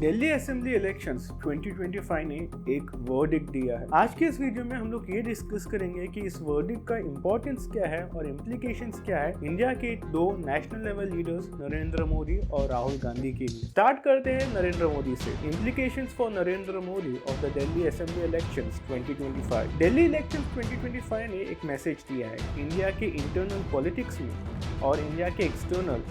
Delhi assembly elections 2025 ने एक verdict दिया है। आज के इस वीडियो में हम लोग ये डिस्कस करेंगे कि इस वर्डिक्ट का इंपॉर्टेंस क्या है और इम्प्लीकेशंस क्या है इंडिया के दो national level leaders Narendra Modi और राहुल गांधी के लिए। स्टार्ट करते हैं नरेंद्र मोदी से। Implications for Narendra Modi of the Delhi assembly elections 2025। Delhi elections 2025 ने एक मैसेज दिया है इंडिया के इंटरनल पॉलिटिक्स में और इंडिया के एक्सटर्नल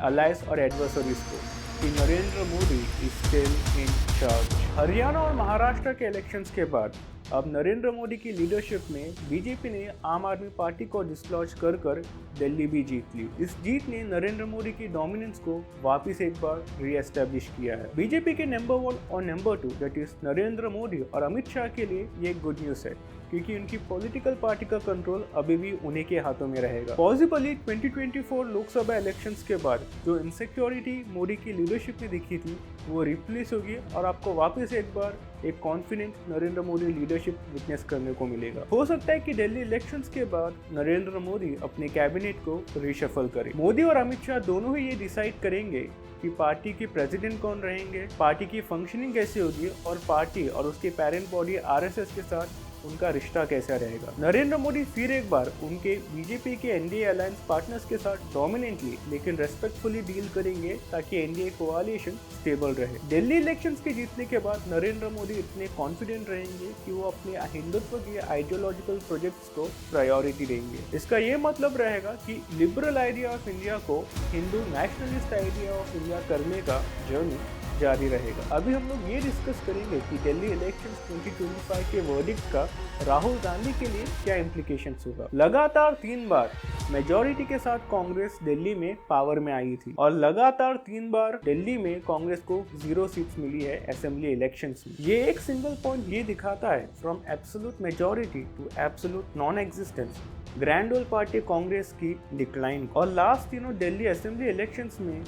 अलायंस और एडवर्सरीज को कि Narendra Modi is still in charge. Haryana और महाराष्ट्र के इलेक्शंस के बाद अब नरेंद्र मोदी की लीडरशिप में बीजेपी ने आम आदमी पार्टी को डिसलॉज कर दिल्ली भी जीत ली। इस जीत ने नरेंद्र मोदी की डोमिनेंस को वापस एक बार रीएस्टैब्लिश किया है। बीजेपी के नंबर 1 और number 2 that is Narendra Modi और अमित शाह के लिए ये गुड न्यूज है क्योंकि उनकी पॉलिटिकल पार्टी का कंट्रोल अभी भी उन्हीं के हाथों में रहेगा। पॉसिबली 2024 लोकसभा इलेक्शंस के बाद जो इनसिक्योरिटी मोदी की लीडरशिप में दिखी थी वो रिप्लेस होगी और आपको वापस एक बार एक confident Narendra Modi leadership witness करने को मिलेगा। हो सकता है कि दिल्ली इलेक्शंस के बाद नरेंद्र मोदी अपने कैबिनेट को रिशफल करे। मोदी और अमित शाह दोनों ही ये डिसाइड करेंगे कि पार्टी के प्रेसिडेंट कौन रहेंगे, पार्टी की फंक्शनिंग कैसे होगी और पार्टी और उसके पेरेंट बॉडी आरएसएस के साथ उनका रिश्ता कैसा रहेगा। नरेंद्र मोदी फिर एक बार उनके बीजेपी के एनडीए अलायंस पार्टनर्स के साथ डोमिनेंटली लेकिन रेस्पेक्टफुली डील करेंगे ताकि एनडीए कोalition स्टेबल रहे। दिल्ली इलेक्शंस के जीतने के बाद नरेंद्र मोदी इतने कॉन्फिडेंट रहेंगे कि वो अपने हिंदुत्व के आइडियोलॉजिकल प्रोजेक्ट्स को प्रायोरिटी देंगे। इसका ये मतलब रहेगा कि लिबरल आइडिया ऑफ इंडिया को Hindu nationalist idea of India करने का जर्नी जारी रहेगा। अभी हम लोग ये डिस्कस करेंगे कि दिल्ली इलेक्शंस 2025 के वर्डिक्ट का राहुल गांधी के लिए क्या इम्प्लीकेशंस होगा। लगातार 3 बार मेजॉरिटी के साथ कांग्रेस दिल्ली में पावर में आई थी और लगातार 3 बार दिल्ली में कांग्रेस को 0 सीट्स मिली है असेंबली इलेक्शंस में। ये एक सिंगल पॉइंट ये दिखाता है from absolute majority to absolute non existence grand old party Congress की डिक्लाइन। और लास्ट दिनों दिल्ली असेंबली इलेक्शंस में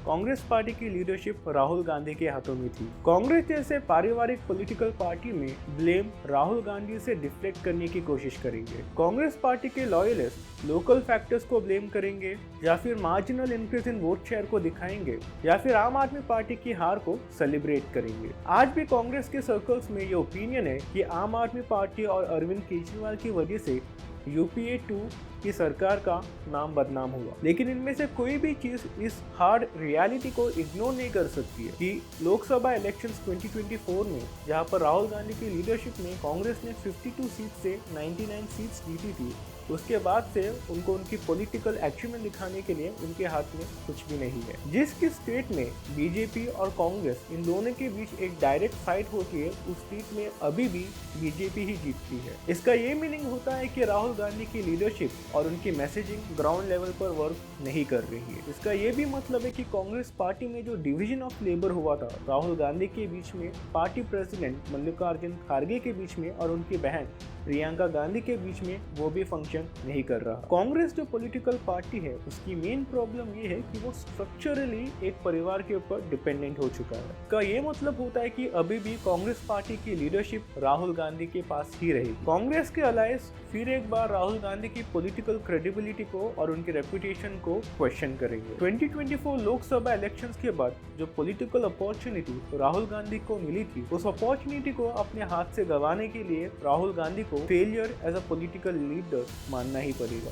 कांग्रेस पार्टी की लीडरशिप राहुल गांधी के हाथों में थी। कांग्रेस जैसे पारिवारिक पॉलिटिकल पार्टी में ब्लेम राहुल गांधी से डिफ्लेक्ट करने की कोशिश करेंगे। कांग्रेस पार्टी के लॉयलिस्ट लोकल फैक्टर्स को ब्लेम करेंगे या फिर marginal increase in vote share को दिखाएंगे या फिर आम आदमी पार्टी की हार को सेलिब्रेट करेंगे। आज भी कांग्रेस के सर्कल्स में ये ओपिनियन है कि आम आदमी पार्टी और अरविंद केजरीवाल की वजह से यूपीए 2 की सरकार का नाम बदनाम हुआ। लेकिन इनमें से कोई भी चीज इस हार्ड रियलिटी को इग्नोर नहीं कर सकती है कि लोकसभा इलेक्शंस 2024 में जहां पर राहुल गांधी की लीडरशिप में कांग्रेस ने 52 सीट से 99 सीट्स जीती थी, उसके बाद से उनको उनकी पॉलिटिकल एक्शन दिखाने के लिए उनके हाथ में कुछ भी नहीं है। जिसकी स्टेट में बीजेपी और कांग्रेस इन दोनों के बीच एक डायरेक्ट फाइट होती है उस स्टेट में अभी भी बीजेपी ही जीतती है। इसका ये मीनिंग होता है कि राहुल गांधी की लीडरशिप और उनकी मैसेजिंग ग्राउंड लेवल पर वर्क नहीं कर रही है। इसका ये भी मतलब है कि कांग्रेस पार्टी में जो डिवीजन ऑफ लेबर हुआ था राहुल गांधी के बीच में पार्टी प्रेसिडेंट मल्लिकार्जुन खड़गे के बीच में और उनकी बहन प्रियंका गांधी के बीच में वो भी फंक्शन नहीं कर रहा। कांग्रेस जो पॉलिटिकल पार्टी है उसकी मेन प्रॉब्लम ये है कि वो स्ट्रक्चरली एक परिवार के ऊपर डिपेंडेंट हो चुका है। का ये मतलब होता है कि अभी भी कांग्रेस पार्टी की लीडरशिप राहुल गांधी के पास ही रहेगी। कांग्रेस के अलायंस फिर एक बार राहुल गांधी की पॉलिटिकल क्रेडिबिलिटी को और उनकी रेपुटेशन को क्वेश्चन करेंगे। 2024 लोकसभा इलेक्शंस के बाद जो पॉलिटिकल अपॉर्चुनिटी राहुल गांधी को मिली थी उस अपॉर्चुनिटी को अपने हाथ से गंवाने के लिए राहुल गांधी को failure as a political leader मानना ही पड़ेगा।